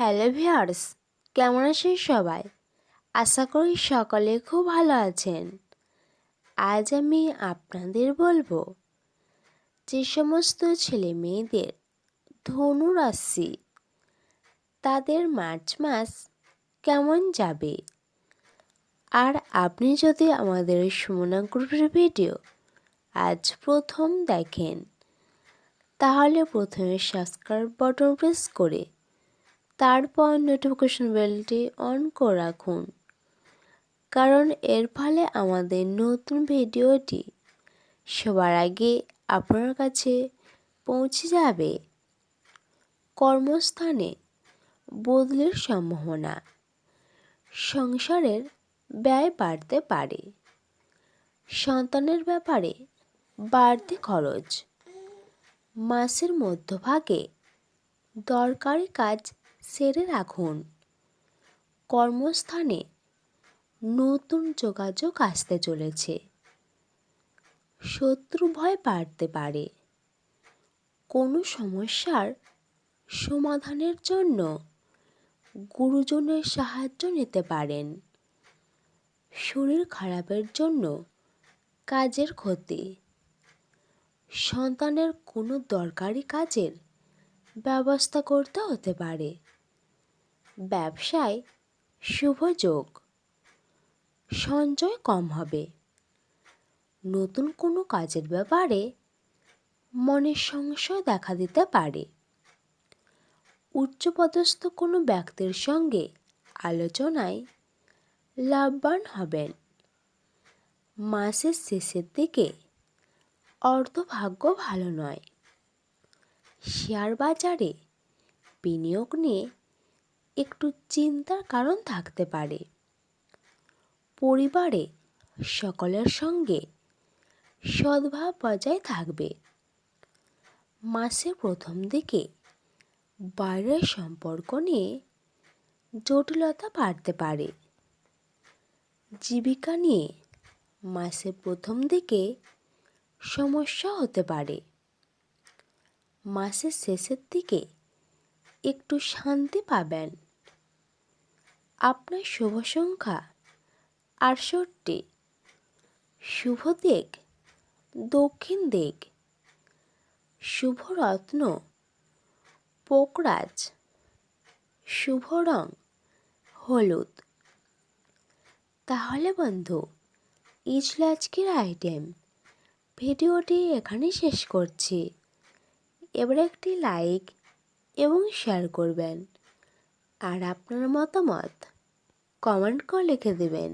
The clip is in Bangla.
হ্যালো ভিউয়ার্স, কেমন আছেন সবাই? আশা করি সকলে খুব ভালো আছেন। আজ আমি আপনাদের বলবো যে সমস্ত ছেলে মেয়েদের ধনু রাশি তাদের মার্চ মাস কেমন যাবে। আর আপনি যদি আমাদের সুমনা গ্রুপের ভিডিও আজ প্রথম দেখেন তাহলে প্রথমে সাবস্ক্রাইব বাটন প্রেস করে তারপর নোটিফিকেশন বেলটি অন করে রাখুন, কারণ এর ফলে আমাদের নতুন ভিডিওটি সবার আগে আপনার কাছে পৌঁছে যাবে। কর্মস্থানে বদলির সম্ভাবনা, সংসারের ব্যয় বাড়তে পারে, সন্তানের ব্যাপারে বাড়তি খরচ, মাসের মধ্যভাগে দরকারি কাজ সেরে রাখুন। কর্মস্থানে নতুন যোগাযোগ আসতে চলেছে, শত্রু ভয় বাড়তে পারে, কোনো সমস্যার সমাধানের জন্য গুরুজনের সাহায্য নিতে পারেন। শরীর খারাপের জন্য কাজের ক্ষতি, সন্তানের কোনো দরকারি কাজের ব্যবস্থা করতে হতে পারে। ব্যবসায় শুভ যোগ, সঞ্চয় কম হবে। নতুন কোনো কাজের ব্যাপারে মনে সংশয় দেখা দিতে পারে। উচ্চপদস্থ কোনো ব্যক্তির সঙ্গে আলোচনায় লাভবান হবেন। মাসের শেষের দিকে অর্থভাগ্য ভালো নয়। শেয়ার বাজারে বিনিয়োগ নিয়ে একটু চিন্তার কারণ থাকতে পারে। পরিবারে সকলের সঙ্গে সদ্ভাব বজায় থাকবে। মাসের প্রথম দিকে বাইরের সম্পর্ক নিয়ে জটিলতা বাড়তে পারে। জীবিকা নিয়ে মাসের প্রথম দিকে সমস্যা হতে পারে। মাসের শেষের দিকে একটু শান্তি পাবেন। আপনার শুভ সংখ্যা 68, শুভ দিক দক্ষিণ দিক, শুভ রত্ন পোকরাজ, শুভ রং হলুদ। তাহলে বন্ধু, এই ছিল আজকের আইটেম। ভিডিওটি এখানে শেষ করছি। এবার একটি লাইক এবং শেয়ার করবেন, আর আপনার মতামত কমেন্ট করে লিখে দেবেন।